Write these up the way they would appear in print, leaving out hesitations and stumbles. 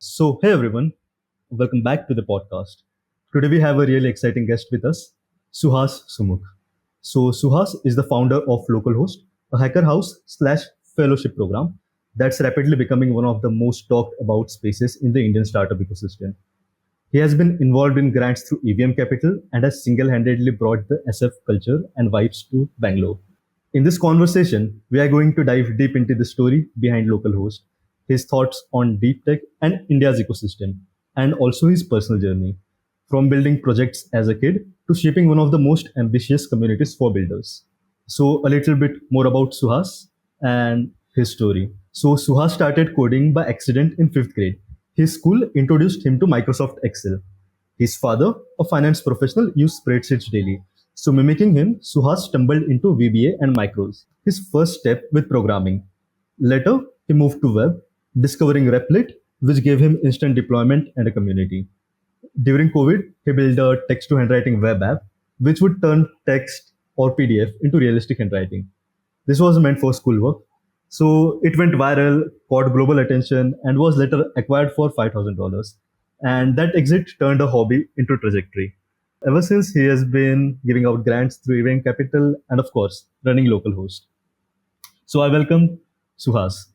Hey everyone, welcome back to the podcast. Today we have a really exciting guest with us, Suhas Sumukh. Suhas is the founder of LocalHost, a hacker house slash fellowship program that's rapidly becoming one of the most talked about spaces in the Indian startup ecosystem. He has been involved in grants through EVM Capital and has single handedly brought the SF culture and vibes to Bangalore. In this conversation, we are going to dive deep into the story behind localhost, his thoughts on deep tech and India's ecosystem, and also his personal journey from building projects as a kid to shaping one of the most ambitious communities for builders. So, a little bit more about Suhas and his story. So, Suhas started coding by accident in fifth grade. His school introduced him to Microsoft Excel. His father, a finance professional, used spreadsheets daily. So, mimicking him, Suhas stumbled into VBA and micros, his first step with programming. Later, he moved to web, discovering Replit, which gave him instant deployment and a community. During COVID, he built a text to handwriting web app, which would turn text or PDF into realistic handwriting. This was meant for schoolwork. So it went viral, caught global attention, and was later acquired for $5,000. And that exit turned a hobby into trajectory. Ever since, he has been giving out grants through Event Capital and, of course, running local host. So I welcome Suhas.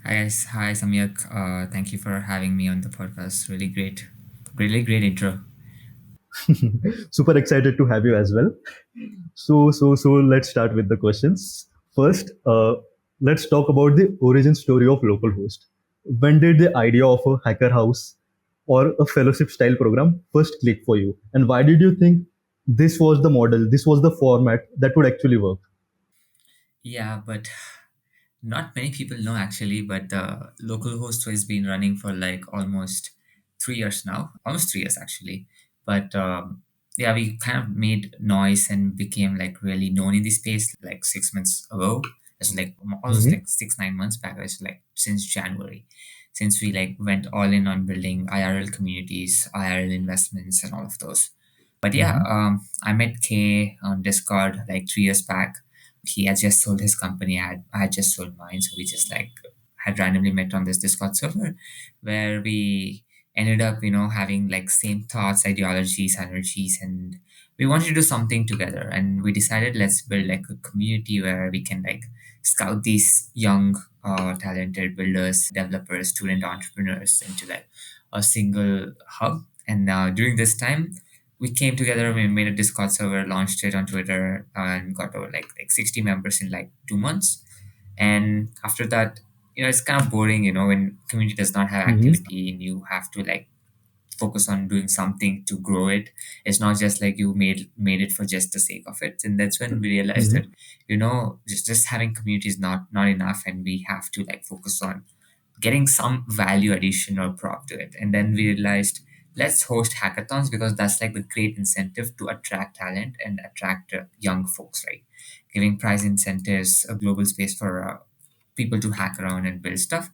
Hi guys, hi Samyak. Thank you for having me on the podcast. Really great intro. Super excited to have you as well. So let's start with the questions. First, let's talk about the origin story of localhost. When did the idea of a hacker house or a fellowship style program first click for you? And why did you think this was the model, this was the format that would actually work? Yeah, but not many people know actually, but the local host has been running for like almost 3 years now, almost 3 years actually. But yeah, we kind of made noise and became like really known in this space like 6 months ago. It's like almost Mm-hmm. like 6 9 months back. It's like since January, since we like went all in on building IRL communities, IRL investments, and all of those. But yeah, Mm-hmm. I met Kay on Discord like 3 years back. He had just sold his company. I had just sold mine, so we just like had randomly met on this Discord server, where we ended up, having like same thoughts, ideologies, energies, and we wanted to do something together. And we decided let's build like a community where we can like scout these young, talented builders, developers, student entrepreneurs into like a single hub. And during this time, we came together, we made a Discord server, launched it on Twitter, and got over like 60 members in like 2 months. And after that, it's kind of boring, when community does not have Mm-hmm. activity and you have to like focus on doing something to grow it. It's not just like you made it for just the sake of it. And that's when we realized that, Mm-hmm. just having community is not enough, and we have to like focus on getting some value addition or prop to it. And then we realized let's host hackathons because that's like the great incentive to attract talent and attract young folks, right? Giving prize incentives, a global space for people to hack around and build stuff.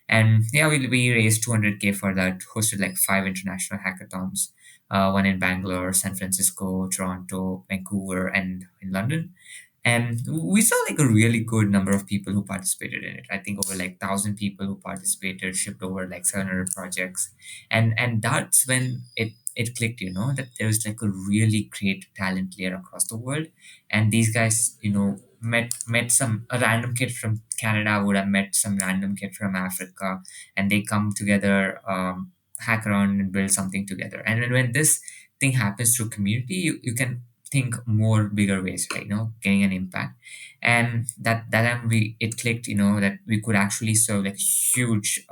And yeah, we raised 200K for that, hosted like five international hackathons, one in Bangalore, San Francisco, Toronto, Vancouver, and in London. And we saw like a really good number of people who participated in it. I think over like 1,000 people who participated, shipped over like 700 projects. And that's when it clicked, that there was like a really great talent layer across the world. And these guys, met some a random kid from Canada would have met some random kid from Africa, and they come together, hack around and build something together. And when this thing happens through community, you can think more bigger ways, right? Getting an impact. And that time we it clicked, that we could actually serve like huge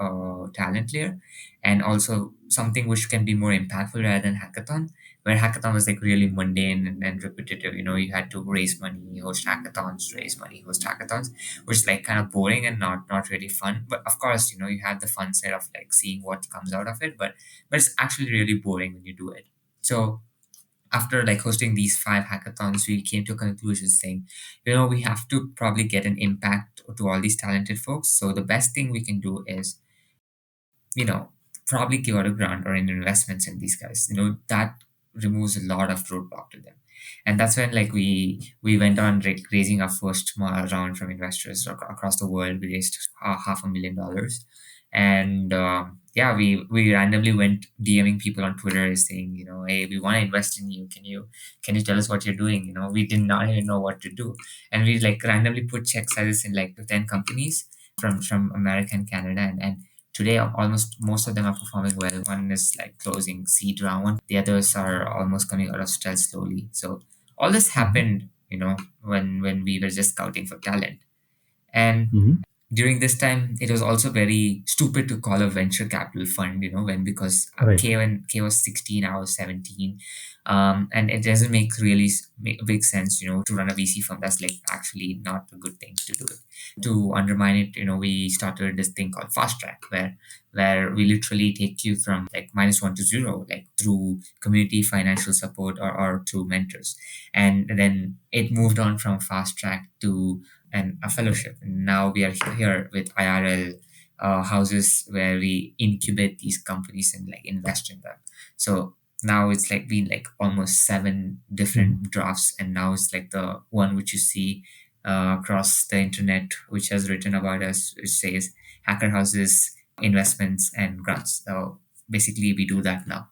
talent layer, and also something which can be more impactful rather than hackathon, where hackathon was like really mundane and repetitive. You had to raise money, host hackathons, raise money, host hackathons, which is like kind of boring and not really fun. But of course, you have the fun side of like seeing what comes out of it, but it's actually really boring when you do it. So after like hosting these five hackathons, we came to a conclusion saying, we have to probably get an impact to all these talented folks. So the best thing we can do is, you know, probably give out a grant or an investments in these guys. That removes a lot of roadblock to them. And that's when like we went on raising our first round from investors across the world. We raised $500,000, and yeah, we randomly went DMing people on Twitter saying, hey, we want to invest in you. Can you tell us what you're doing? We did not even know what to do, and we like randomly put check sizes in like 10 companies from America and Canada, and today almost most of them are performing well. One is like closing seed round, the others are almost coming out of stealth slowly. So all this Mhm. happened, when we were just scouting for talent. And Mhm. during this time, it was also very stupid to call a venture capital fund, when because Right. when K was 16, I was 17. And it doesn't make big sense, to run a VC firm. That's like actually not a good thing to do it. To undermine it, we started this thing called Fast Track, where we literally take you from like -1 to zero, like through community financial support or through mentors. And then it moved on from Fast Track to a fellowship. And now we are here with IRL houses where we incubate these companies and like invest in them. So now it's like been like almost seven Mhm. different drafts, and now it's like the one which you see across the internet, which has written about us, which says hacker houses, investments, and grants. So basically, we do that now.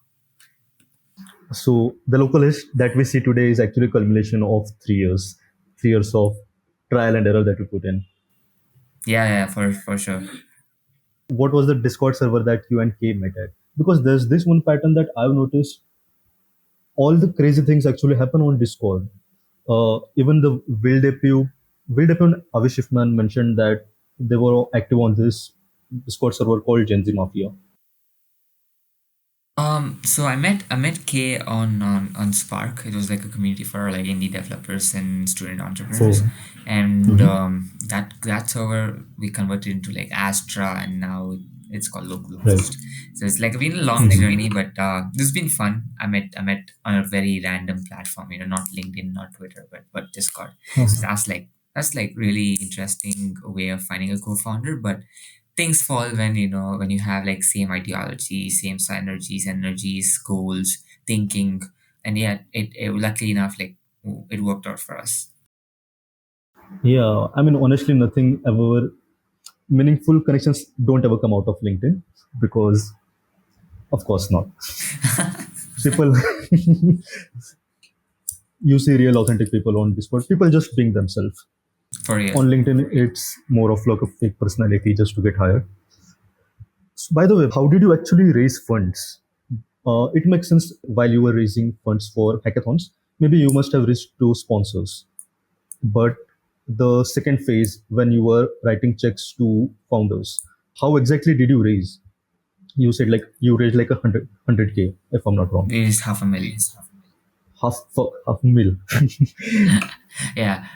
So the local list that we see today is actually a culmination of 3 years, 3 years of trial and error that we put in. Yeah, yeah, for sure. What was the Discord server that you and K met at? Because there's this one pattern that I've noticed. All the crazy things actually happen on Discord. Even the Will Depot and Avi Schiffman mentioned that they were active on this Discord server called Gen Z Mafia. So I met Kay on Spark. It was like a community for like indie developers and student entrepreneurs, Oh, and mhm. that server we converted into like Astra, and now it's called Right. LocalHost. So it's like been a long Mhm. journey, but this has been fun. I met on a very random platform, not LinkedIn, not Twitter, but Discord. So Uh-huh. that's like really interesting way of finding a co-founder, but things fall when when you have like same ideology, same synergies, energies, goals, thinking. And yeah, it luckily enough, like, it worked out for us. Yeah, I mean, honestly, nothing ever meaningful connections don't ever come out of LinkedIn because, of course, not. People, you see real, authentic people on Discord. People just being themselves. For real. On LinkedIn, it's more of like a fake personality just to get hired. So, by the way, how did you actually raise funds? It makes sense while you were raising funds for hackathons. Maybe you must have reached to sponsors. But the second phase, when you were writing checks to founders, how exactly did you raise? You said like you raised like 100K, if I'm not wrong. It is 500,000. Half mil. Yeah.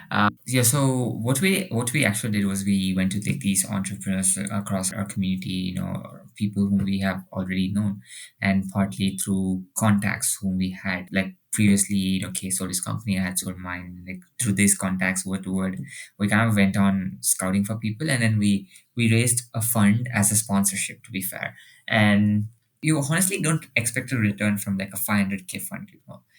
Yeah, so what we actually did was we went to take these entrepreneurs across our community, or people whom we have already known, and partly through contacts whom we had like previously. Kay sold his company, I had sold mine. Like through these contacts, word to word, we kind of went on scouting for people, and then we raised a fund as a sponsorship, to be fair. And you honestly don't expect a return from like a 500K fund.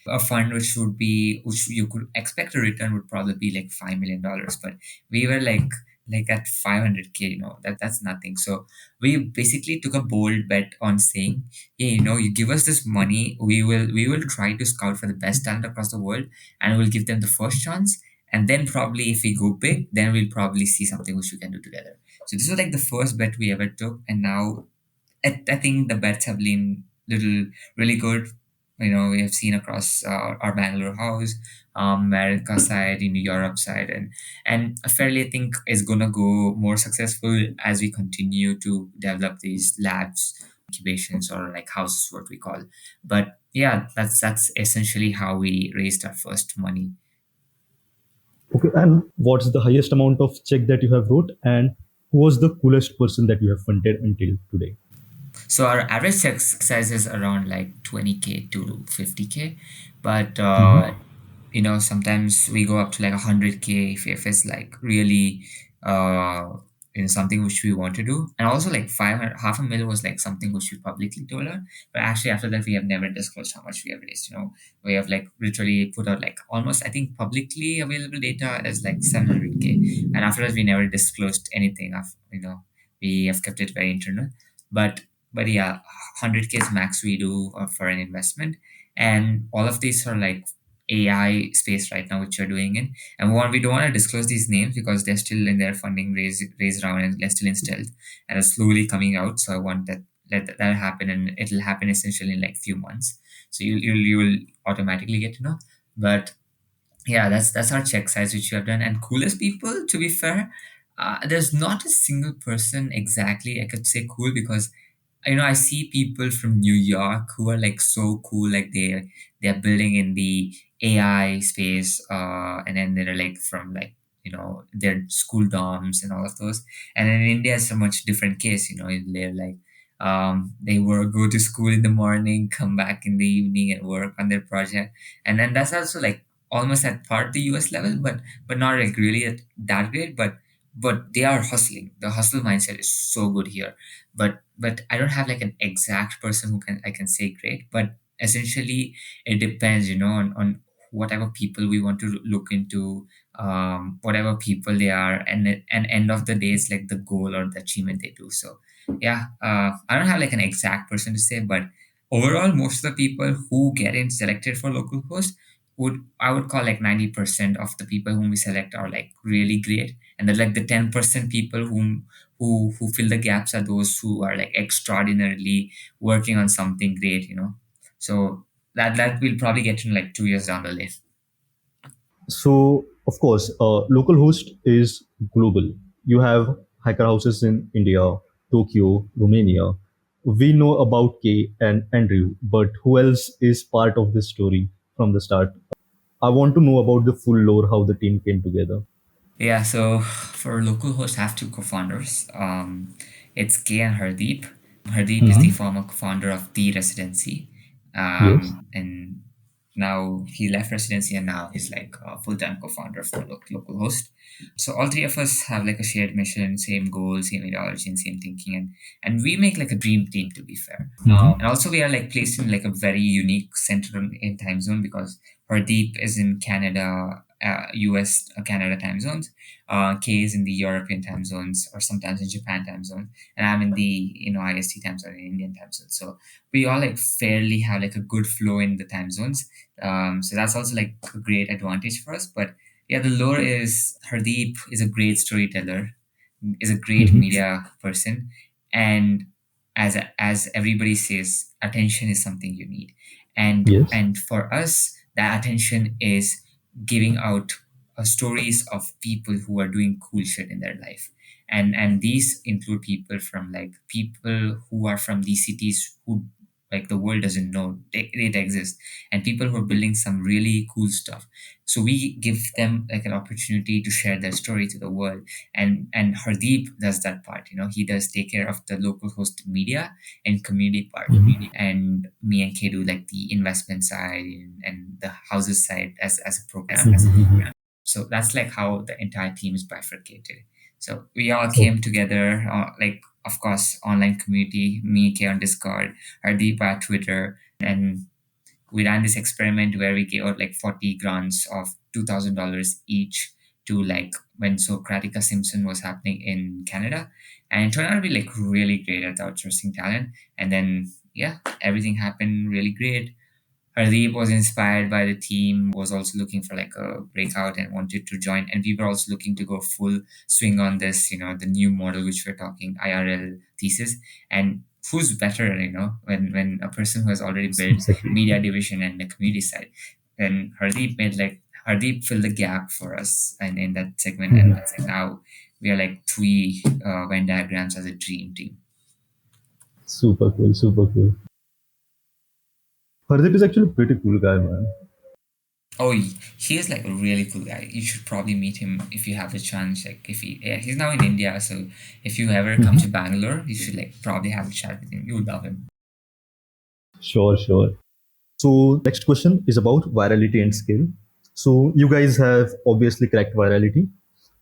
A fund which you could expect a return would probably be like $5 million, but we were like at 500K. That's nothing. So we basically took a bold bet on saying, hey, you give us this money, we will try to scout for the best talent across the world, and we'll give them the first chance. And then probably if we go big, then we'll probably see something which we can do together. So this was like the first bet we ever took, and now I think the bets have been little really good. We have seen across our Bangalore house, America side, in Europe side, and fairly I think is gonna go more successful as we continue to develop these labs, incubations, or like houses, what we call. But yeah, that's essentially how we raised our first money. Okay, and what's the highest amount of check that you have wrote, and who was the coolest person that you have funded until today? So our average check size is around like 20K to 50K, but Mhm. sometimes we go up to like 100K if it's like really something which we want to do. And also like 500, half a mil was like something which we publicly told her. But actually after that we have never disclosed how much we have raised. We have like literally put out like almost, I think, publicly available data as like 700K. And after that we never disclosed anything of, we have kept it very internal. But but yeah, 100K is max we do for an investment. And all of these are like AI space right now, which we're doing in. And we don't want to disclose these names because they're still in their funding raise round, and they're still in stealth and are slowly coming out. So I want that let that happen, and it'll happen essentially in like few months. So you'll automatically get to know. But yeah, that's our check size which we have done. And coolest people, to be fair, there's not a single person exactly I could say cool, because I see people from New York who are like so cool, like they're building in the AI space, and then they're like from like their school dorms and all of those. And in India, it's a much different case. They're like they work, go to school in the morning, come back in the evening, and work on their project. And then that's also like almost at part the US level, but not like really at that great, but they are hustling. The hustle mindset is so good here. But I don't have like an exact person who I can say great, but essentially it depends, on whatever people we want to look into, whatever people they are, and end of the day it's like the goal or the achievement they do. So yeah, I don't have like an exact person to say, but overall most of the people who get in selected for local host I would call like 90% of the people whom we select are like really great, and then like the 10% people who fill the gaps are those who are like extraordinarily working on something great. So that will probably get in like 2 years down the lane. So, of course, local host is global. You have hacker houses in India, Tokyo, Romania. We know about Kay and Andrew, but who else is part of this story from the start? I want to know about the full lore, how the team came together. Yeah, so for local host, I have two co-founders. It's Kay and Hardeep. Hardeep is the Mhm. former co-founder of the residency, Yes. and now he left residency, and now he's like a full-time co-founder for local host. So all three of us have like a shared mission, same goal, same ideology, and same thinking, and we make like a dream team, to be fair. Mhm. And also we are like placed in like a very unique central in time zone, because Hardeep is in Canada, US, Canada time zones. K is in the European time zones, or sometimes in Japan time zone, and I'm in the IST time zone, and Indian time zone. So we all like fairly have like a good flow in the time zones. So that's also like a great advantage for us. But yeah, the lore is Hardeep is a great storyteller, is a great Mhm. media person, and as everybody says, attention is something you need, and Yes. and for us, that attention is giving out stories of people who are doing cool shit in their life. And these include people who are from these cities who like the world doesn't know they exist, and people who are building some really cool stuff. So we give them like an opportunity to share their story to the world. And Hardeep does that part. He does take care of the local host media and community part, Mhm. and me and Kay do like the investment side and the houses side as a program. Mhm. So that's like how the entire team is bifurcated. So we all Oh. came together, like of course online community, me, Kay on Discord, Hardeep at Twitter, and we ran this experiment where we gave out like 40 grants of $2,000 each to like when Socratica Simpson was happening in Canada. And it turned out to be like really great at outsourcing talent. And then, yeah, everything happened really great. Hardeep was inspired by the team, was also looking for like a breakout and wanted to join. And we were also looking to go full swing on this, the new model, which we're talking IRL thesis. And who's better, when a person who has already built Exactly. media division and the community side, then Hardeep filled the gap for us and in that segment. Mhm. And now we are like three Venn diagrams as a dream team. Super cool. Super cool. Hardeep is actually a pretty cool guy, man. Oh, he is like a really cool guy. You should probably meet him if you have the chance. Like if he's now in India, so if you ever come to Mhm. Bangalore, you should like probably have a chat with him. You would love him. Sure, sure. So the next question is about virality and scale. So you guys have obviously cracked virality,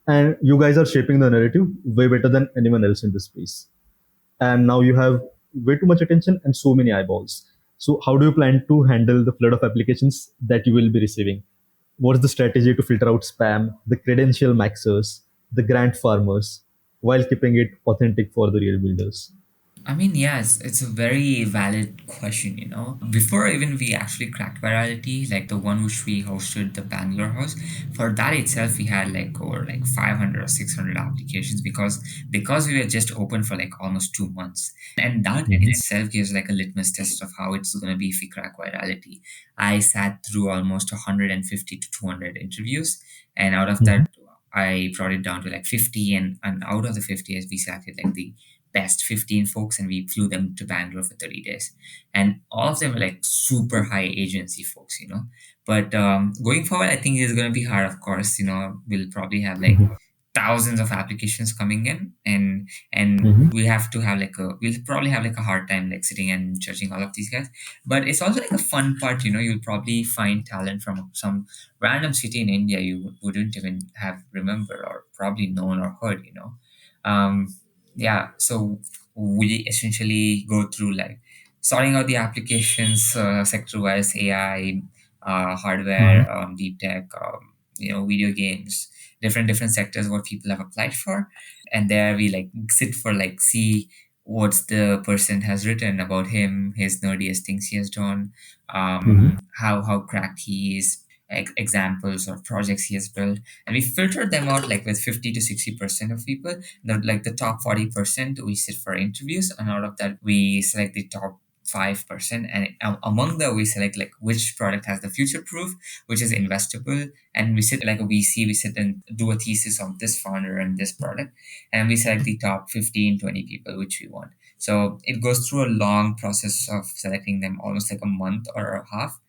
and you guys are shaping the narrative way better than anyone else in this space. And now you have way too much attention and so many eyeballs. So how do you plan to handle the flood of applications that you will be receiving? What's the strategy to filter out spam, the credential maxers, the grant farmers, while keeping it authentic for the real builders? I mean, yes, it's a very valid question. Before even we actually cracked Virality, like the one which we hosted, the Bangalore house, for that itself, we had like over like 500 or 600 applications because we were just open for like almost 2 months. And that in Mhm. itself gives like a litmus test of how it's going to be if we crack Virality. I sat through almost 150 to 200 interviews, and out of Mhm. that, I brought it down to like 50, and out of the 50, we selected like the best 15 folks, and we flew them to Bangalore for 30 days. And all of them were like super high agency folks. But going forward, I think it's going to be hard, of course. We'll probably have like Mhm. thousands of applications coming in, and Mhm. we'll probably have like a hard time like sitting and judging all of these guys. But it's also like a fun part. You'll probably find talent from some random city in India you wouldn't even have remembered or probably known or heard. um yeah, so we essentially go through like sorting out the applications, sector wise, AI, Mhm. hardware, deep tech, video games, different sectors what people have applied for. And there we like sit for like see what the person has written about him, his nerdiest things he has done, Mhm. how cracked he is, examples or projects he has built. And we filter them out like with 50 to 60% of people. Like the top 40% we sit for interviews, and out of that we select the top 5%. And among that we select like which product has the future proof, which is investable. And we sit like a VC, we sit and do a thesis on this founder and this product, and we select the top 15, 20 people which we want. So it goes through a long process of selecting them, almost like a month or a half.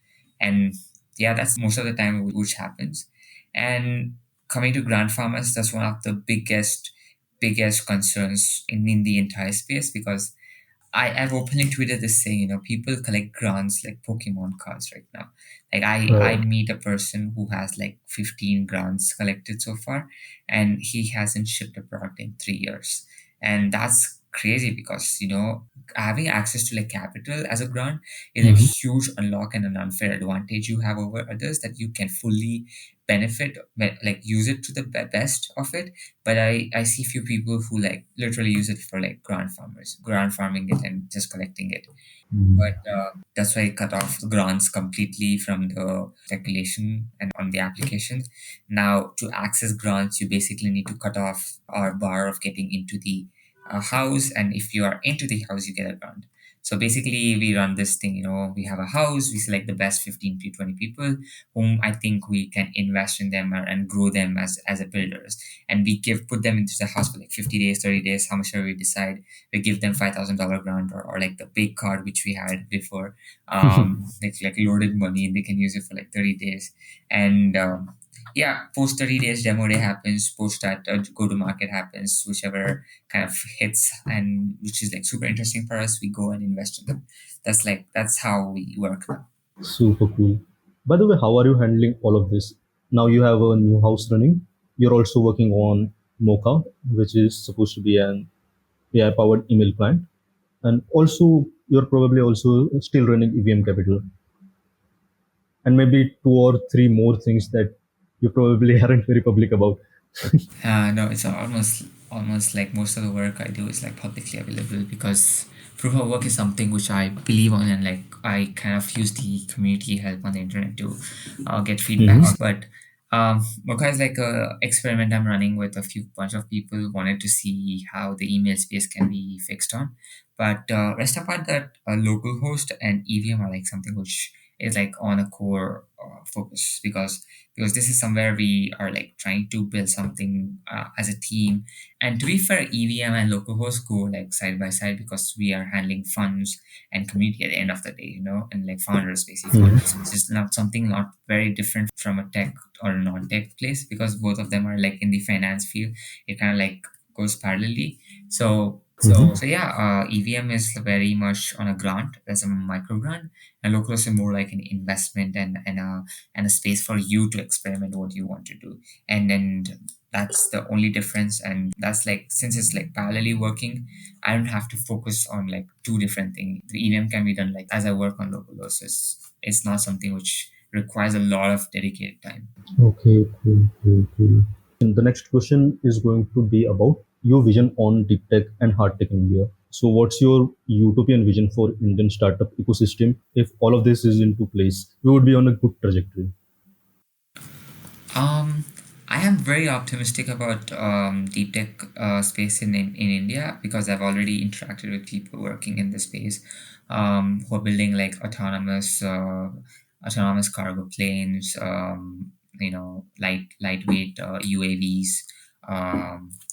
And yeah, that's most of the time which happens. And coming to grant farmers, that's one of the biggest concerns in the entire space, because I've openly tweeted this saying, people collect grants like Pokemon cards right now. Like I Right. meet a person who has like 15 grants collected so far, and he hasn't shipped a product in 3 years. And that's crazy because having access to like capital as a grant is like Mhm. huge unlock and an unfair advantage you have over others, that you can fully benefit, like use it to the best of it. But I see few people who like literally use it for like grant farming it and just collecting it. Mhm. But that's why I cut off grants completely from the calculation and on the application. Now, to access grants, you basically need to cut off our bar of getting into the house. And if you are into the house, you get a grant. So basically, we run this thing. We have a house, we select the best 15 to 20 people whom I think we can invest in them and grow them as a builders. And we put them into the house for like 50 days, 30 days, how much ever we decide. We give them $5,000 grant, or like the big card which we had before, like loaded money, and they can use it for like 30 days. And yeah, post 30 days demo day happens, post that go to market happens, whichever kind of hits, and which is like super interesting for us, we go and invest in them. That's how we work now. Super cool. By the way, how are you handling all of this? Now you have a new house running. You're also working on Mocha, which is supposed to be an AI-powered email client, and also you're probably also still running EVM Capital, and maybe two or three more things that you probably aren't very public about. No, it's almost like most of the work I do is like publicly available, because proof of work is something which I believe on, and like I kind of use the community help on the internet to get Mhm. feedbacks. But Mocha is like a experiment I'm running with a few bunch of people wanted to see how the email space can be fixed on. But rest apart that, local host and EVM are like something which is like on a core focus, because this is somewhere we are like trying to build something as a team. And to be fair, EVM and localhost go like side by side, because we are handling funds and community at the end of the day, and like founders basically. Mhm. So it's not very different from a tech or a non-tech place, because both of them are like in the finance field. It kind of like goes parallelly. So Mhm. yeah, EVM is very much on a grant, as a micro grant, and localhost is more like an investment and a space for you to experiment what you want to do. And that's the only difference. And that's like, since it's like parallelly working, I don't have to focus on like two different things. The EVM can be done like as I work on local losses. It's not something which requires a lot of dedicated time. Okay, cool, cool, cool. And the next question is going to be about your vision on deep tech and hard tech in India. So, what's your utopian vision for Indian startup ecosystem? If all of this is into place, we would be on a good trajectory. Um, I am very optimistic about deep tech space in India because I've already interacted with people working in the space who are building like autonomous cargo planes, lightweight UAVs.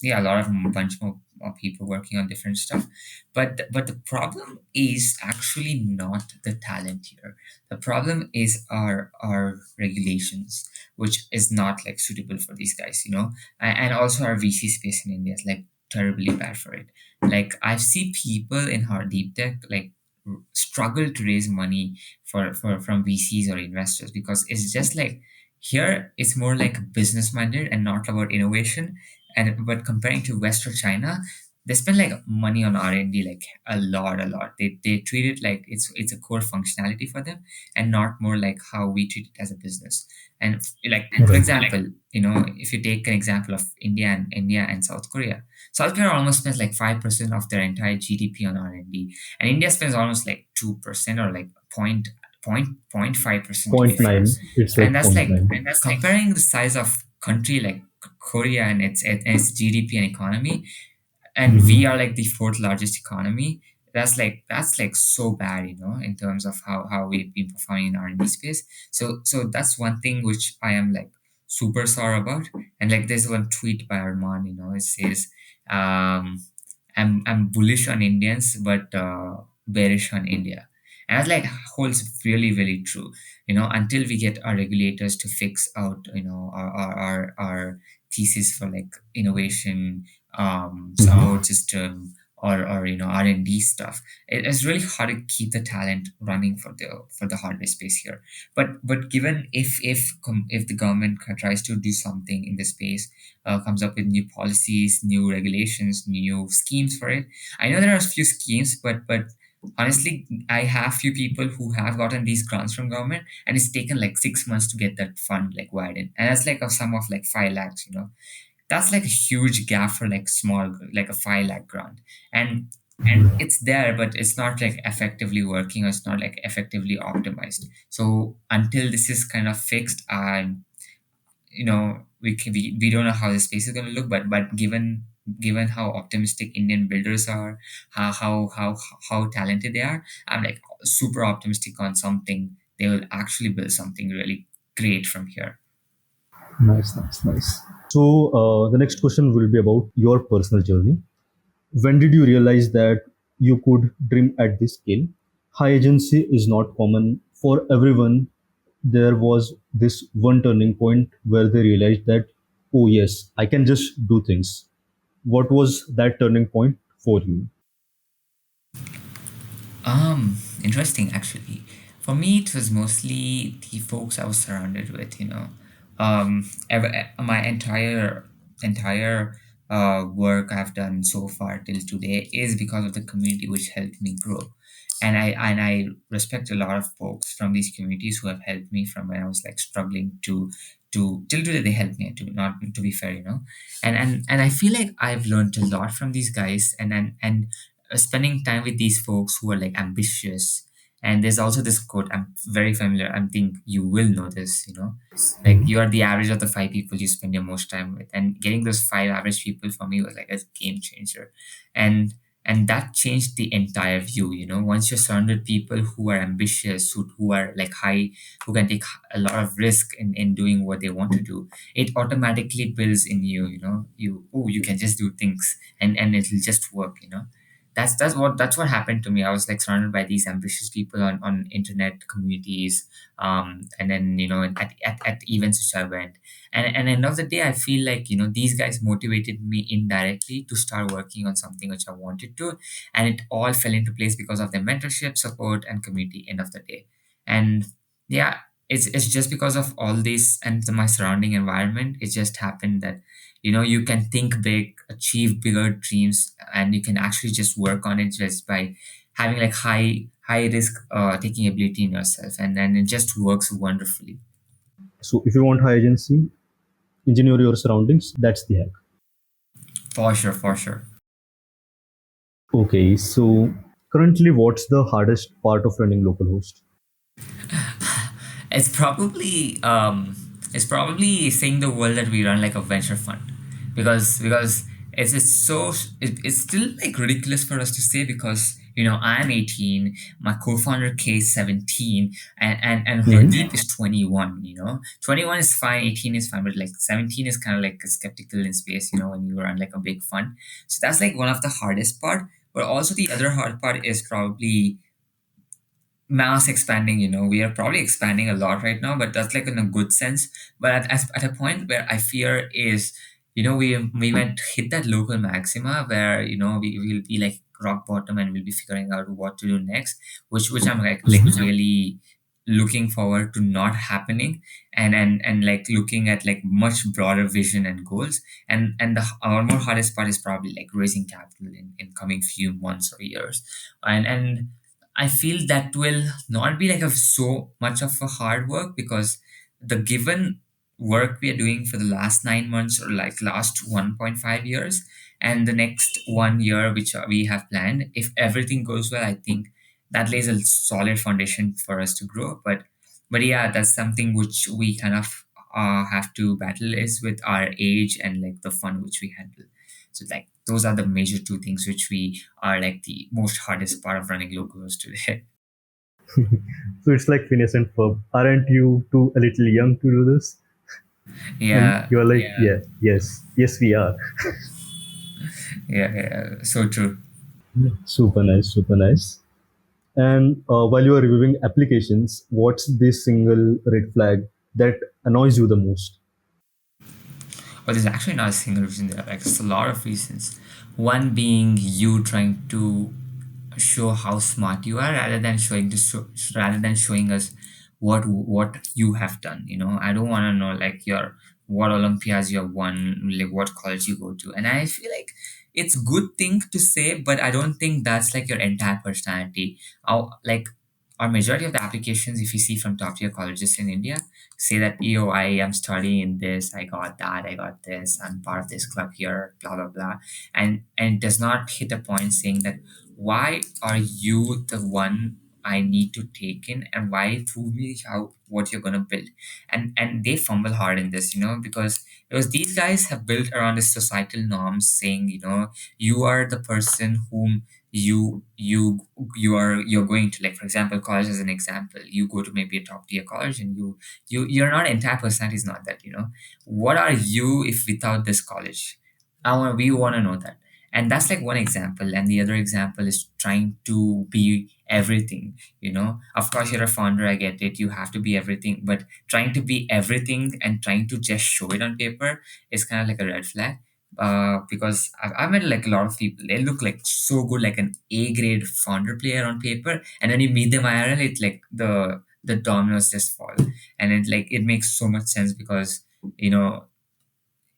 Yeah, a lot of bunch of people working on different stuff. But the problem is actually not the talent here. The problem is our regulations, which is not like suitable for these guys, and also our VC space in India is like terribly bad for it. Like I've seen people in hard deep tech like struggle to raise money for from VCs or investors because it's just like here it's more like business minded and not about innovation. And but comparing to West or China, they spend like money on R&D, like a lot. They treat it like it's a core functionality for them and not more like how we treat it as a business. And like for Right. example, if you take an example of India and South Korea, South Korea almost spends like 5% of their entire GDP on R&D, and India spends almost like 2% or like point 5% to be Point fair. 0.9. It's And like that's point like 0.9. comparing the size of country like Korea and its GDP and economy, and we Mhm. are like the fourth largest economy. That's like so bad, in terms of how we've been performing in R&D space. So that's one thing which I am like super sorry about. And like there's one tweet by Arman, it says, um I'm bullish on Indians but bearish on India. And that's like holds really really true, until we get our regulators to fix out our thesis for like innovation, support system, or R&D stuff. It's really hard to keep the talent running for the hardware space here. But given if the government tries to do something in the space, comes up with new policies, new regulations, new schemes for it. I know there are a few schemes, but honestly, I have few people who have gotten these grants from government, and it's taken like 6 months to get that fund like widened, and that's like a sum of like 5 lakhs. That's like a huge gap for like small, like a 5 lakh grant. And it's there, but it's not like effectively working, or it's not like effectively optimized. So until this is kind of fixed, we don't know how the space is going to look. But given how optimistic Indian builders are, how talented they are, I'm like super optimistic on something. They will actually build something really great from here. Nice, nice, nice. So, the next question will be about your personal journey. When did you realize that you could dream at this scale? High agency is not common for everyone. There was this one turning point where they realized that, oh, yes, I can just do things. What was that turning point for you? Interesting actually. For me, it was mostly the folks I was surrounded with. My entire work I've done so far till today is because of the community which helped me grow, and I respect a lot of folks from these communities who have helped me from when I was like struggling to till today. They helped me to not to be fair, and I feel like I've learned a lot from these guys, and spending time with these folks who are like ambitious. And there's also this quote I'm very familiar. I think you will know this. Like you are the average of the five people you spend your most time with, and getting those five average people for me was like a game changer. And that changed the entire view. Once you're surrounded people who are ambitious, who are like high, who can take a lot of risk in doing what they want to do, it automatically builds in you can just do things, and it'll just work. That's what happened to me. I was like surrounded by these ambitious people on internet communities, and then at events which I went. And end of the day, I feel like these guys motivated me indirectly to start working on something which I wanted to, and it all fell into place because of their mentorship, support, and community. End of the day, and yeah, it's just because of all this and my surrounding environment. It just happened that you can think big, achieve bigger dreams, and you can actually just work on it just by having like high risk taking ability in yourself, and then it just works wonderfully. So, if you want high agency, engineer your surroundings. That's the hack. For sure, for sure. Okay, so currently, what's the hardest part of running localhost? It's probably it's probably seeing the world that we run like a venture fund, because it's so it's still like ridiculous for us to say, because I'm 18, my co-founder K is 17, and Mhm. Hardeep is 21. 21 is fine, 18 is fine, but like 17 is kind of like a skeptical in space, when you run like a big fund. So that's like one of the hardest part. But also the other hard part is probably mass expanding. We are probably expanding a lot right now, but that's like in a good sense. But at a point where I fear is, we might hit that local maxima where we will be like rock bottom, and we'll be figuring out what to do next, which I'm like really looking forward to not happening, and like looking at like much broader vision and goals. And the our more hardest part is probably like raising capital in coming few months or years. And I feel that will not be like a so much of a hard work, because the given work we are doing for the last 9 months, or like last 1.5 years, and the next 1 year which we have planned, if everything goes well, I think that lays a solid foundation for us to grow. But yeah, that's something which we kind of have to battle is with our age and like the fun which we handle. So like those are the major two things which we are like the most hardest part of running locals today. So it's like Phineas and Ferb. Aren't you too a little young to do this? And Yeah, you're like, yeah, yes, yes, we are. yeah, yeah. So true. Super nice, super nice. And while you are reviewing applications, what's the single red flag that annoys you the most? But there's actually not a single reason there. Like it's a lot of reasons. One being you trying to show how smart you are, rather than showing us what you have done. I don't want to know like your what Olympiads you have won, like what college you go to. And I feel like it's good thing to say, but I don't think that's like your entire personality. Like our majority of the applications, if you see from top tier colleges in India, say that I am studying this, I got that, I got this, I'm part of this club here, blah blah blah. And does not hit a point saying that why are you the one I need to take in, and why prove me how what you're gonna build. And they fumble hard in this, because these guys have built around this societal norms saying, you are the person whom you're going to, like, for example, college as an example, you go to maybe a top tier college, and your not entire personality is not that. What are you if without this college? We want to know that. And that's like one example, and the other example is trying to be everything. Of course you're a founder, I get it, you have to be everything, but trying to be everything and trying to just show it on paper is kind of like a red flag. Because I've met like a lot of people, they look like so good, like an A grade founder player on paper, and then you meet them IRL, it's like the dominoes just fall. And it makes so much sense, because you know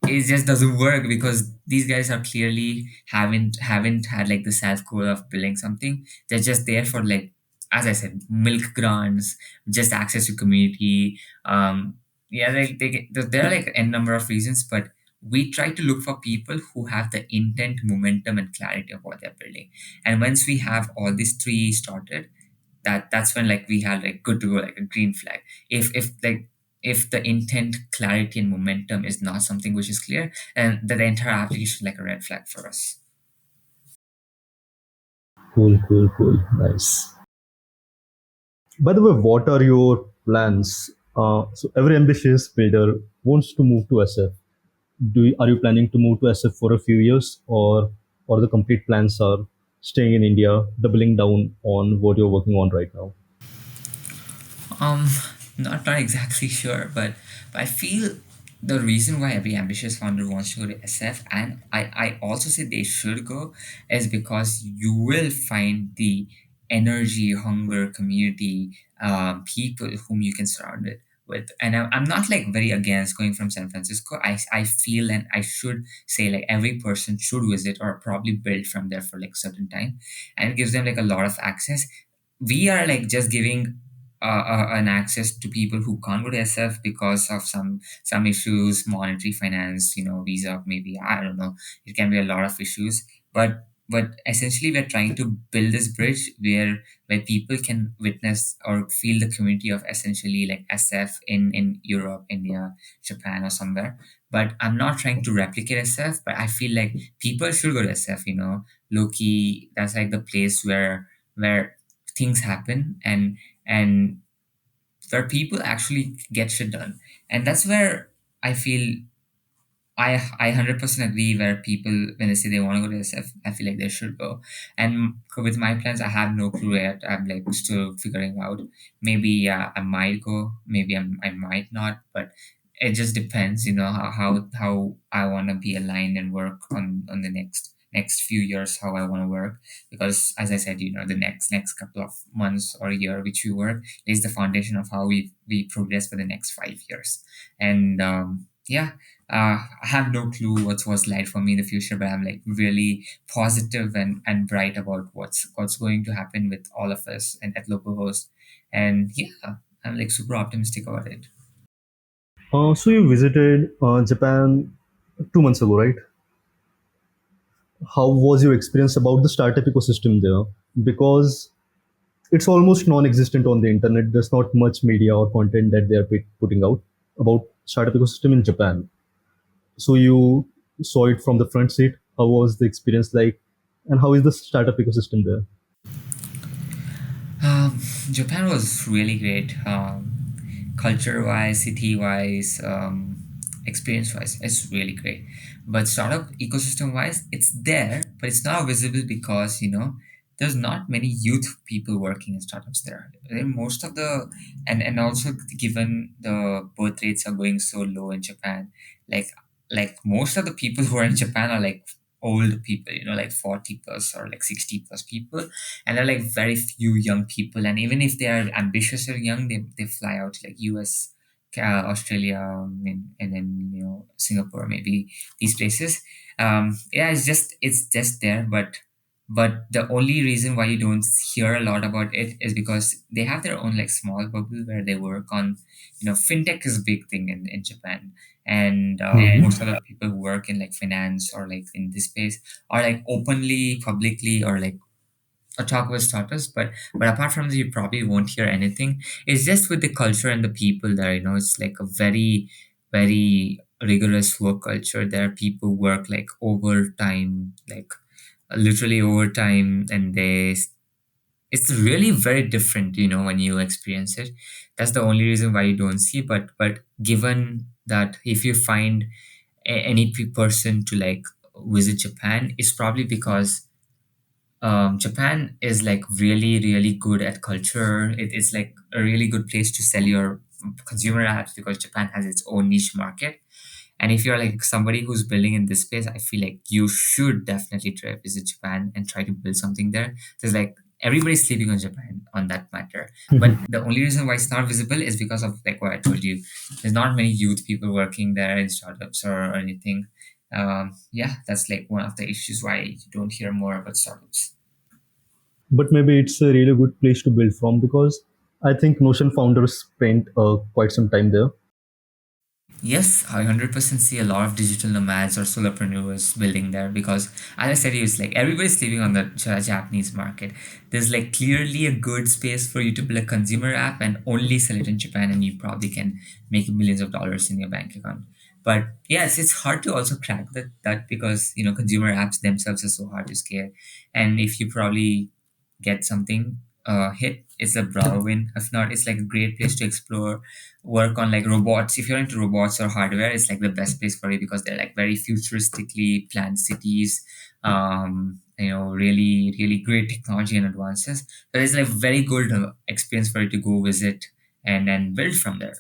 it just doesn't work, because these guys are clearly haven't had like the self goal of building something. They're just there for, like, as I said, milk grants, just access to community. Yeah, there are like n number of reasons, but we try to look for people who have the intent, momentum, and clarity of what they're building. And once we have all these three started, that's when like we had like good to go, like a green flag. If the intent, clarity, and momentum is not something which is clear, and the entire application is like a red flag for us. Cool, cool, cool. Nice. By the way, what are your plans? So every ambitious builder wants to move to SF. Are you planning to move to SF for a few years, or the complete plans are staying in India, doubling down on what you're working on right now? Um, not exactly sure, but I feel the reason why every ambitious founder wants to go to SF, and I also say they should go, is because you will find the energy, hunger, community, people whom you can surround it with. And I'm not like very against going from San Francisco. I feel, and I should say, like, every person should visit or probably build from there for like certain time, and it gives them like a lot of access. We are like just giving an access to people who can't go to SF because of some issues, monetary, finance, visa, maybe, I don't know. It can be a lot of issues, but but essentially we're trying to build this bridge where people can witness or feel the community of essentially like SF in Europe, India, Japan, or somewhere. But I'm not trying to replicate SF, but I feel like people should go to SF. Loki, that's like the place where things happen, and where people actually get shit done. And that's where I feel I 100% agree where people, when they say they want to go to SF, I feel like they should go. And with my plans, I have no clue yet. I'm like still figuring out. Maybe yeah, I might go. Maybe I might not. But it just depends, how I want to be aligned and work on the next few years, how I want to work. Because as I said, the next couple of months or year which we work is the foundation of how we progress for the next 5 years. And yeah, I have no clue what's like for me in the future, but I'm like really positive and bright about what's going to happen with all of us and at localhost. And yeah, I'm like super optimistic about it. So you visited Japan 2 months ago, right? How was your experience about the startup ecosystem there? Because it's almost non-existent on the internet. There's not much media or content that they are putting out about startup ecosystem in Japan. So you saw it from the front seat. How was the experience like, and how is the startup ecosystem there? Japan was really great, culture wise, city wise, experience wise. It's really great. But startup ecosystem wise, it's there, but it's not visible because there's not many youth people working in startups there. Most of the and also given the birth rates are going so low in Japan, like most of the people who are in Japan are like old people, like 40 plus or like 60 plus people, and there are like very few young people, and even if they are ambitious or young, they fly out to like US, Australia, and then Singapore, maybe these places. Yeah, it's just there, but the only reason why you don't hear a lot about it is because they have their own like small bubble where they work on, fintech is a big thing in Japan. And most of the people who work in like finance or like in this space are like openly publicly or like a talk with startups, but apart from that you probably won't hear anything. It's just with the culture and the people there. It's like a very very rigorous work culture there. People work like overtime, like literally overtime, and it's really very different, when you experience it. That's the only reason why you don't see. But given that if you find any person to like visit Japan, it's probably because Japan is like really, really good at culture. It's like a really good place to sell your consumer apps because Japan has its own niche market. And if you're like somebody who's building in this space, I feel like you should definitely try to visit Japan and try to build something there. There's like everybody's sleeping on Japan on that matter. But the only reason why it's not visible is because of like what I told you. There's not many youth people working there in startups or anything. Yeah, that's like one of the issues why you don't hear more about startups. But maybe it's a really good place to build from, because I think Notion founders spent quite some time there. Yes, I 100% see a lot of digital nomads or solopreneurs building there because, as I said, it's like everybody's living on the Japanese market. There's like clearly a good space for you to build a consumer app and only sell it in Japan, and you probably can make millions of dollars in your bank account. But yes, it's hard to also crack that because consumer apps themselves are so hard to scale, and if you probably get something hit, it's a brow win. If not, it's like a great place to explore, work on like robots. If you're into robots or hardware, it's like the best place for it because they're like very futuristically planned cities. Really, really great technology and advances. So it's like very good experience for you to go visit and build from there.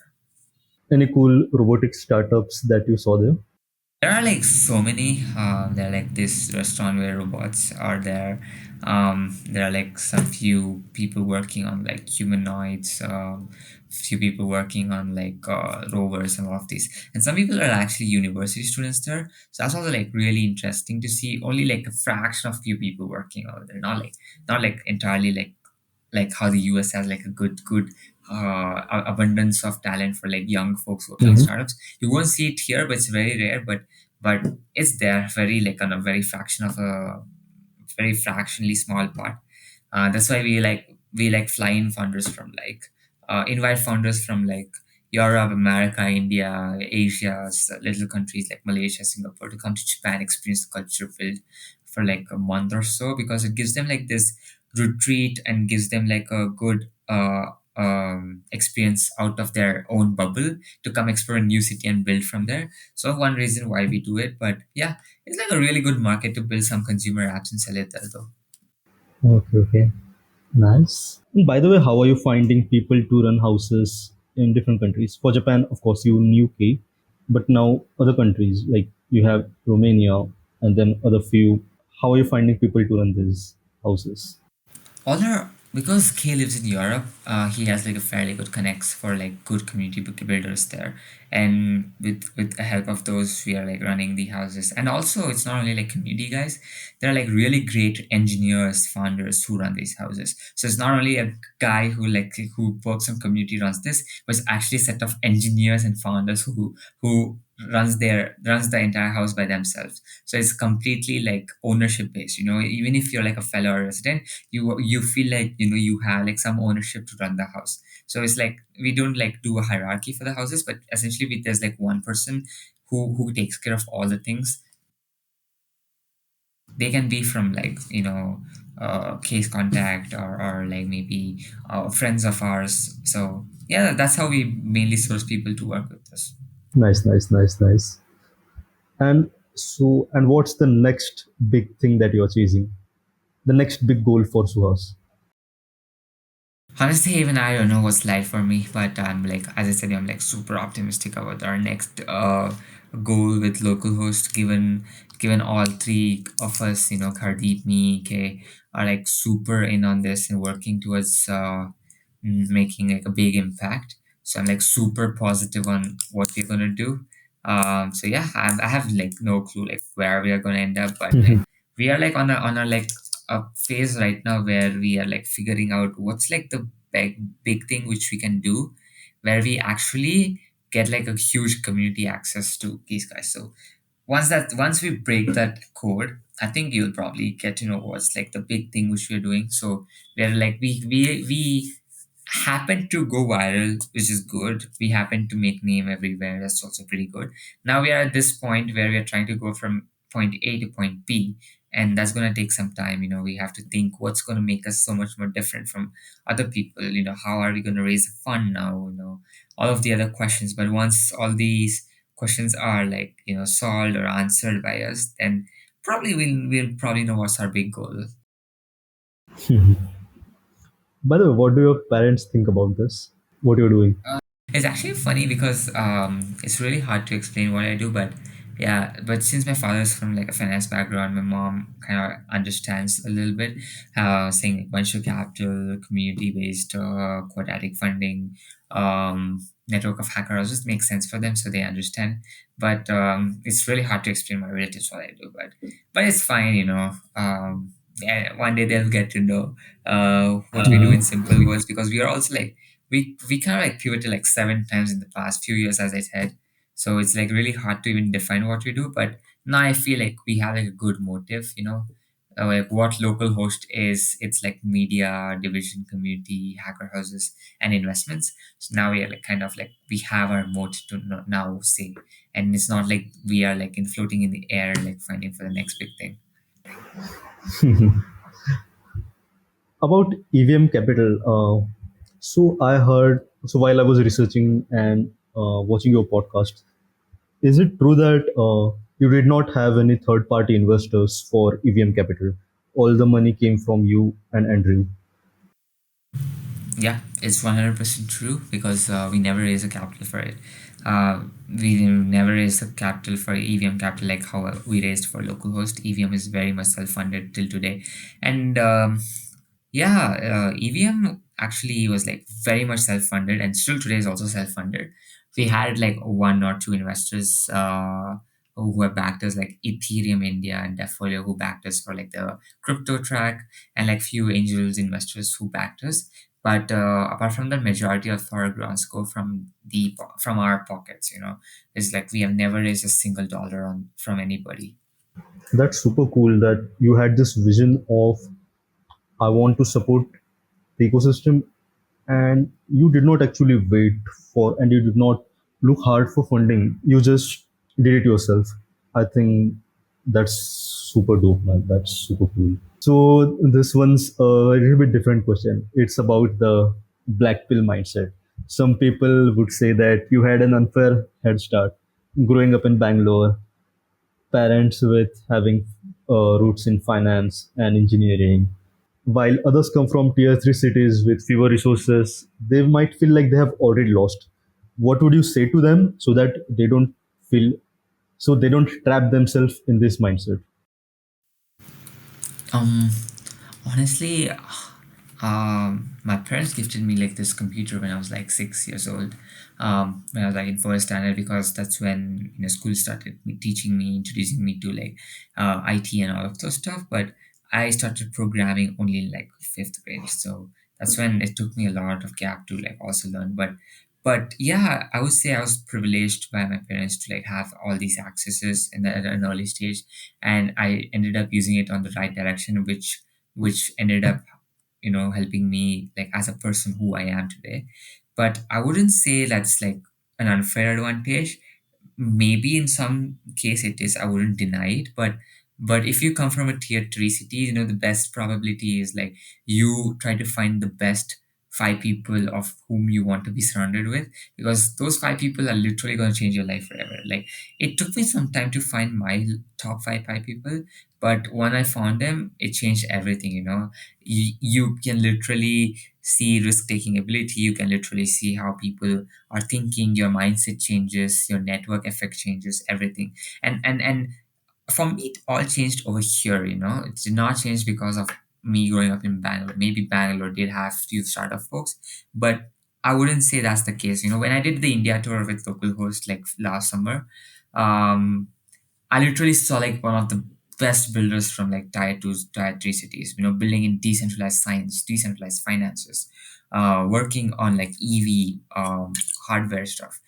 Any cool robotics startups that you saw there? There are like so many. There are like this restaurant where robots are there. There are like some few people working on like humanoids. Few people working on like rovers and all of these. And some people are actually university students there. So that's also like really interesting to see. Only like a fraction of few people working over there. Not like entirely like how the US has like a good abundance of talent for like young folks working in Mhm. startups. You won't see it here, but it's very rare. But it's there, very like on a very fraction of a very fractionally small part. That's why we fly in founders from invite founders from like Europe, America, India, Asia, little countries like Malaysia, Singapore to come to Japan, experience the culture field for like a month or so, because it gives them like this retreat and gives them like a good experience out of their own bubble to come explore a new city and build from there. So one reason why we do it, but yeah, it's like a really good market to build some consumer apps and sell it there though. Okay, okay. Nice. And by the way, how are you finding people to run houses in different countries? For Japan, of course, you in UK, but now other countries like you have Romania and then other few. How are you finding people to run these houses? Other, because Kay lives in Europe, he has like a fairly good connects for like good community builders there, and with the help of those, we are like running the houses. And also, it's not only like community guys; there are like really great engineers, founders who run these houses. So it's not only a guy who works on community runs this, but it's actually a set of engineers and founders who runs the entire house by themselves. So it's completely like ownership based. You know, even if you're like a fellow resident, you feel like you have like some ownership to run the house. So it's like we don't like do a hierarchy for the houses, but essentially there's like one person who takes care of all the things. They can be from like case contact, or like maybe friends of ours. So yeah, that's how we mainly source people to work with us. Nice, nice, nice, nice. And what's the next big thing that you're chasing? The next big goal for Suhas? Honestly, even I don't know what's life for me, but I'm like, as I said, I'm like super optimistic about our next goal with localhost. Given all three of us, Kardeep, me, Kay, are like super in on this and working towards making like a big impact. So I'm like super positive on what we're gonna do. So yeah, I have like no clue like where we are gonna end up, but like we are like on a like a phase right now where we are like figuring out what's like the big thing which we can do, where we actually get like a huge community access to these guys. So once we break that code, I think you'll probably get to know what's like the big thing which we're doing. So we're like we happen to go viral, which is good. We happen to make name everywhere. That's also pretty good. Now we are at this point where we are trying to go from point A to point B, and that's going to take some time. We have to think what's going to make us so much more different from other people. How are we going to raise a fund now? All of the other questions. But once all these questions are like solved or answered by us, then probably we'll probably know what's our big goal. By the way, what do your parents think about this? What you're doing? It's actually funny because it's really hard to explain what I do, but yeah, but since my father is from like a finance background, my mom kind of understands a little bit, saying like venture capital, community based, quadratic funding, network of hackers just makes sense for them, so they understand. But it's really hard to explain my relatives what I do, but it's fine. Yeah, one day they'll get to know what we do in simple words, because we are also like we kind of like pivoted like 7 times in the past few years, as I said. So it's like really hard to even define what we do. But now I feel like we have like a good motive, like what local host is. It's like media division, community, hacker houses, and investments. So now we are like kind of like we have our moat to now say, and it's not like we are like in floating in the air, like finding for the next big thing. About EVM Capital, so I heard, so while I was researching and watching your podcast, is it true that you did not have any third party investors for EVM Capital? All the money came from you and Andrew. Yeah, it's 100% true, because we never raise a capital for it. We never raised a capital for EVM capital like how we raised for localhost. EVM is very much self funded till today. And yeah, EVM actually was like very much self funded, and still today is also self funded. We had like one or two investors who were backed us, like Ethereum India and Defolio, who backed us for like the crypto track, and like few angels investors who backed us. But apart from that, majority of our grants go from our pockets. It's like we have never raised a single dollar on from anybody. That's super cool that you had this vision of I want to support the ecosystem, and you did not actually wait for and you did not look hard for funding. You just did it yourself. I think that's super dope, man. That's super cool. So this one's a little bit different question. It's about the black pill mindset. Some people would say that you had an unfair head start growing up in Bangalore, parents with having roots in finance and engineering, while others come from tier 3 cities with fewer resources. They might feel like they have already lost. What would you say to them so that they don't feel, so they don't trap themselves in this mindset? Um, Honestly, my parents gifted me like this computer when I was like 6 years old. When I was like in first standard, because that's when school started teaching me, introducing me to like IT and all of those stuff. But I started programming only in like fifth grade, so that's when it took me a lot of gap to like also learn. But yeah, I would say I was privileged by my parents to like have all these accesses at an early stage, and I ended up using it on the right direction, which ended up helping me like as a person who I am today. But I wouldn't say that's like an unfair advantage. Maybe in some case it is, I wouldn't deny it, but if you come from a tier 3 city, the best probability is like you try to find the best five people of whom you want to be surrounded with, because those five people are literally going to change your life forever. Like, it took me some time to find my top five people, but when I found them, it changed everything. You can literally see risk taking ability, you can literally see how people are thinking, your mindset changes, your network effect changes, everything. And for me, it all changed over here. It did not change because of me growing up in Bangalore. Maybe Bangalore did have few startup folks, but I wouldn't say that's the case. When I did the India tour with localhost like last summer, um I literally saw like one of the best builders from like tier two, tier three cities, building in decentralized science, decentralized finances, working on like EV hardware stuff.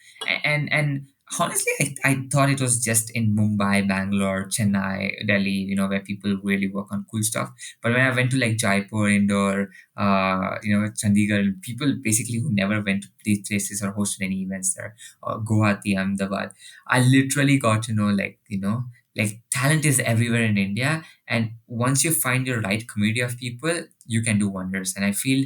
And honestly, I thought it was just in Mumbai, Bangalore, Chennai, Delhi, where people really work on cool stuff. But when I went to like Jaipur, Indore, Chandigarh, people basically who never went to these places or hosted any events there, Guwahati, Ahmedabad, I literally got to know like talent is everywhere in India, and once you find your right community of people, you can do wonders. And I feel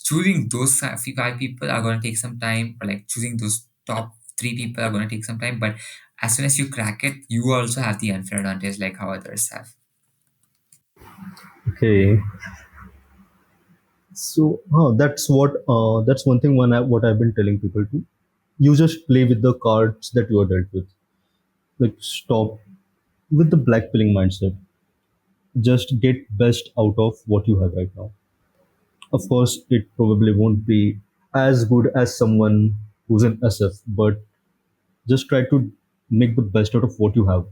choosing those five people are going to take some time, or like choosing those top three people are going to take some time. But as soon as you crack it, you also have the unfair advantage, like how others have. Okay, so that's one thing what I've been telling people to. You just play with the cards that you are dealt with. Like stop with the black pilling mindset. Just get best out of what you have right now. Of course, it probably won't be as good as someone who's an SF, but just try to make the best out of what you have.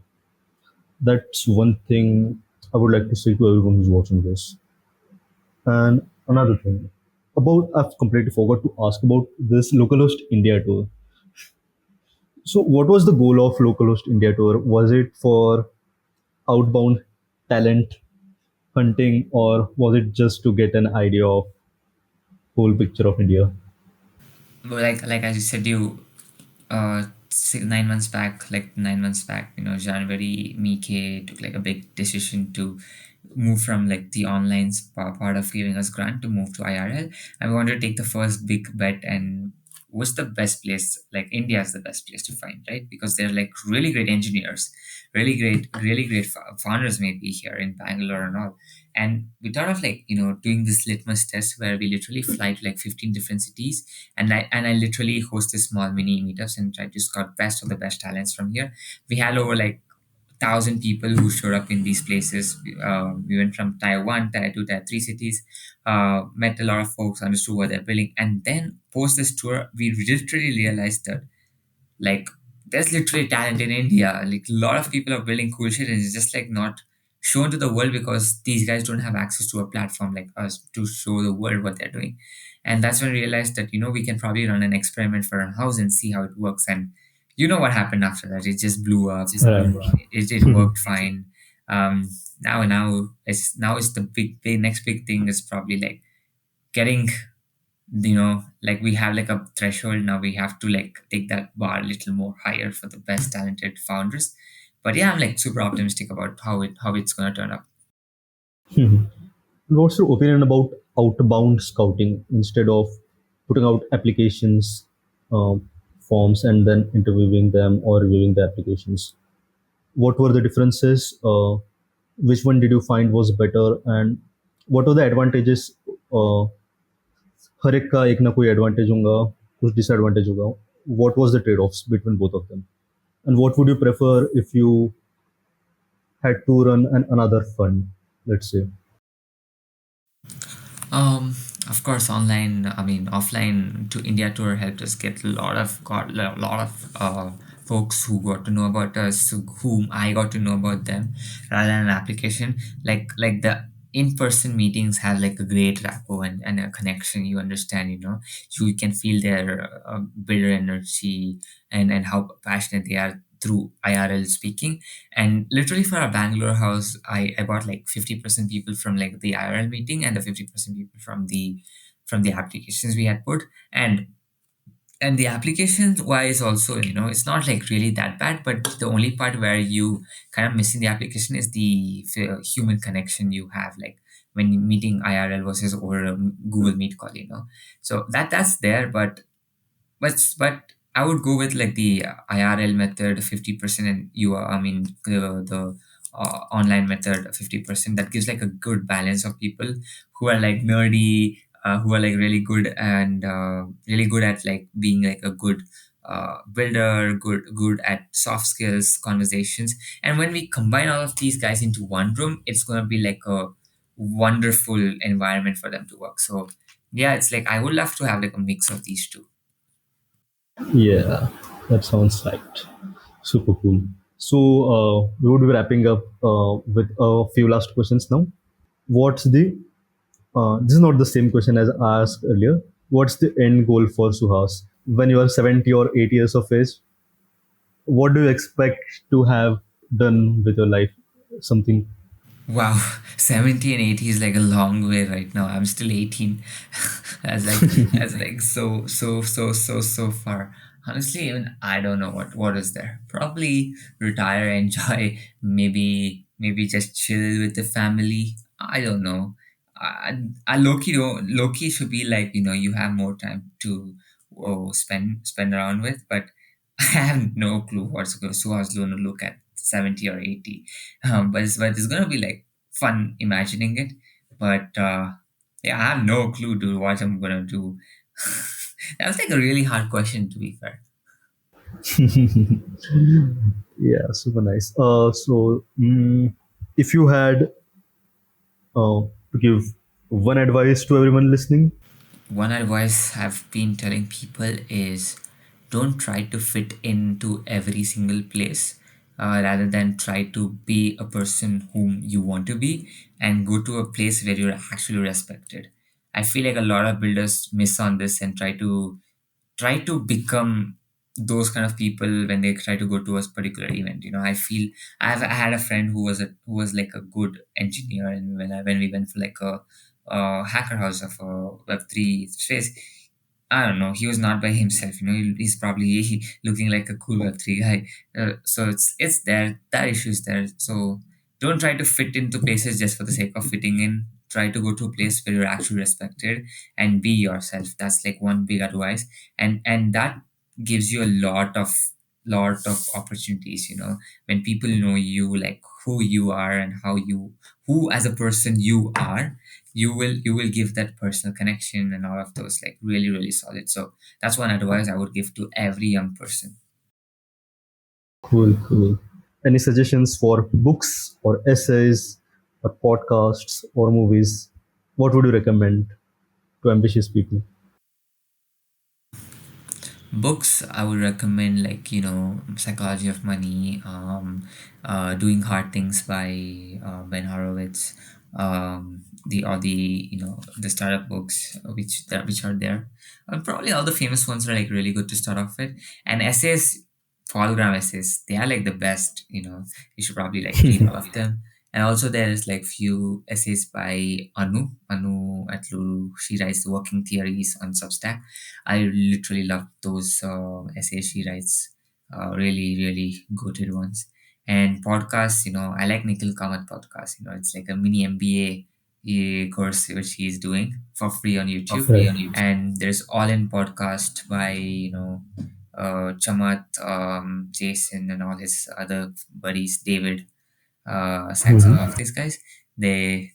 That's one thing I would like to say to everyone who's watching this. And another thing I've completely forgot to ask about this localhost India tour. So, what was the goal of localhost India tour? Was it for outbound talent hunting, or was it just to get an idea of whole picture of India? But like as you said, you 9 months back, like 9 months back, January, Mike took like a big decision to move from like the online part of giving us grant to move to IRL. And we wanted to take the first big bet, and what's the best place? Like India is the best place to find, right? Because they're like really great engineers, really great founders maybe here in Bangalore and all. And we thought of like, doing this litmus test where we literally fly to like 15 different cities, and I literally host this small mini meetups and try to scout best of the best talents from here. We had over like 1,000 people who showed up in these places. We went from tier one, tier two, tier three cities, met a lot of folks, understood what they're building, and then post this tour, we literally realized that like there's literally talent in India. Like a lot of people are building cool shit, and it's just like not shown to the world because these guys don't have access to a platform like us to show the world what they're doing. And that's when I realized that we can probably run an experiment for our house and see how it works. And you know what happened after that? It just blew up. Right. It worked fine. um now it's the big next big thing is probably like getting, like we have like a threshold now, we have to like take that bar a little more higher for the best talented founders. But yeah, I'm like super optimistic about how it's going to turn up. Mhm. What's your opinion about outbound scouting instead of putting out applications, forms, and then interviewing them or reviewing the applications? What were the differences? Which one did you find was better, and what were the advantages? हर एक का एक ना कोई advantage होगा, कुछ disadvantage होगा. What was the trade-offs between both of them? And what would you prefer if you had to run another fund, let's say? Of course, online. I mean, offline to India tour helped us get a lot of folks who got to know about us, whom I got to know about them, rather than an application. Like the in-person meetings have like a great rapport and a connection. You understand, you can feel their builder energy and how passionate they are through IRL speaking. And literally for our Bangalore house, I bought like 50% people from like the IRL meeting and the 50% people from the applications we had put. And the applications wise also, it's not like really that bad, but the only part where you kind of missing the application is the human connection you have, like when you meeting IRL versus over a Google Meet call, so that's there. But I would go with like the IRL method 50%, and I mean the online method 50%. That gives like a good balance of people who are like nerdy, who are like really good and really good at like being like a good builder, good at soft skills, conversations. And when we combine all of these guys into one room, it's gonna be like a wonderful environment for them to work. So yeah, it's like I would love to have like a mix of these two. Yeah, that sounds right. Super cool. So we would be wrapping up with a few last questions now. What's the this is not the same question as I asked earlier. What's the end goal for Suhas when you are 70 or 80 years of age? What do you expect to have done with your life? Something. Wow, 70 and 80 is like a long way right now. I'm still 18. That's like so far. Honestly, even I don't know what is there. Probably retire, enjoy, maybe just chill with the family. I don't know. I Loki should be like, you have more time to spend around with, but I have no clue what's going to look at 70 or 80. But it's gonna be like fun imagining it. But yeah, I have no clue, dude, what I'm gonna do. That was like a really hard question, to be fair. Yeah, super nice. If you had to give one advice to everyone listening, One advice I've been telling people is don't try to fit into every single place, rather than try to be a person whom you want to be and go to a place where you're actually respected. I feel like a lot of builders miss on this and try to become those kind of people when they try to go to a particular event. I had a friend who was like a good engineer, and when we went for like a hacker house of a Web3 space, I don't know. He was not by himself. He's probably looking like a cool Web3 guy. So it's there. That issue is there. So don't try to fit into places just for the sake of fitting in. Try to go to a place where you're actually respected and be yourself. That's like one big advice, and that gives you a lot of opportunities. When people know you, like who you are and who as a person you are, you will give that personal connection and all of those like really really solid. So that's one advice I would give to every young person. cool, cool. Any suggestions for books or essays or podcasts or movies? What would you recommend to ambitious people? Books I would recommend, like Psychology of Money, Doing Hard Things by Ben Horowitz, the startup books which are there. Probably all the famous ones are like really good to start off with. And essays, polygram essays, they are like the best. You should probably like read all of them. And also there is like few essays by Anu at Lulu. She writes the working theories on Substack. I literally love those essays she writes. Really good ones. And podcasts, I like Nikhil Kamath podcast. It's like a mini MBA course which he's doing for free on YouTube. Right. And there's All In podcast by Chamat, Jason, and all his other buddies, David, Saxon, all Mhm. of these guys. They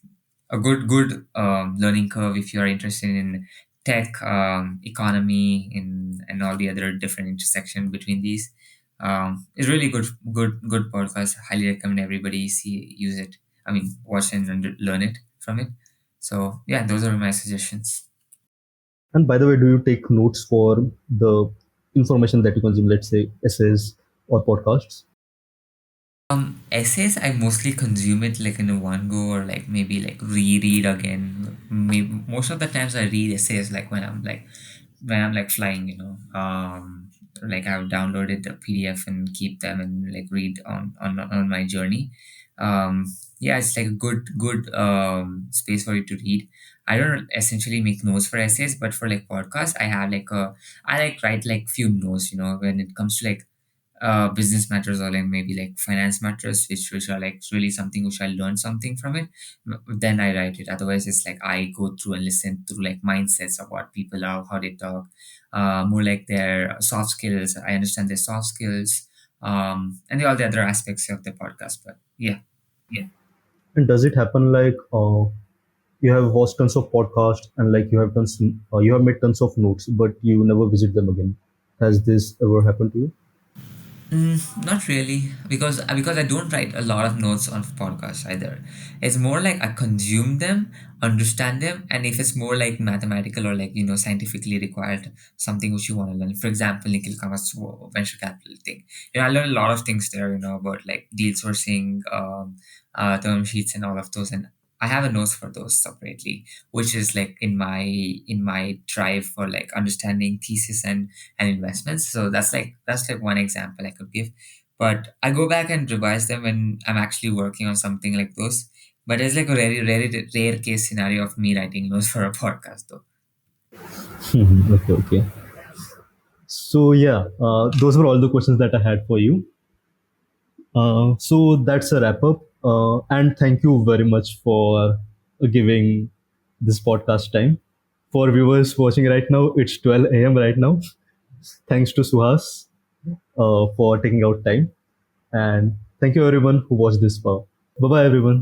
a good learning curve if you are interested in tech, economy, and all the other different intersection between these. It's really good podcast. Highly recommend everybody see use it. I mean, watch and learn it from it. So yeah, those are my suggestions. And by the way, do you take notes for the information that you consume, let's say essays or podcasts? Essays I mostly consume it like in a one go or like maybe like reread again. Maybe most of the times I read essays like when I'm like flying, like I've downloaded the PDF and keep them and like read on my journey. Um, yeah, it's like a good space for you to read. I don't essentially make notes for essays, but for like podcasts, I like write like few notes. When it comes to like business matters or like maybe like finance matters which are like really something which I learned something from it, then I write it. Otherwise it's like I go through and listen through like mindsets of what people are, how they talk, more like their soft skills. I understand their soft skills, and all the other aspects of the podcast. But yeah. And does it happen like you have watched tons of podcasts and like you have made tons of notes, but you never visit them again? Has this ever happened to you? Not really, because I don't write a lot of notes on podcasts either. It's more like I consume them, understand them, and if it's more like mathematical or like scientifically required, something which you want to learn. For example, Nikhil Kamat's venture capital thing. I learned a lot of things there. About like deal sourcing, term sheets, and all of those. And I have a notes for those separately, which is like in my drive for like understanding thesis and investments. So that's like one example I could give. But I go back and revise them when I'm actually working on something like those. But it's like a rare case scenario of me writing notes for a podcast, though. Okay, okay. So yeah, those were all the questions that I had for you. So that's a wrap up. And thank you very much for giving this podcast time. For viewers watching right now, it's 12 a.m. right now. Thanks to Suhas for taking out time. And thank you everyone who watched this far. Bye bye, everyone.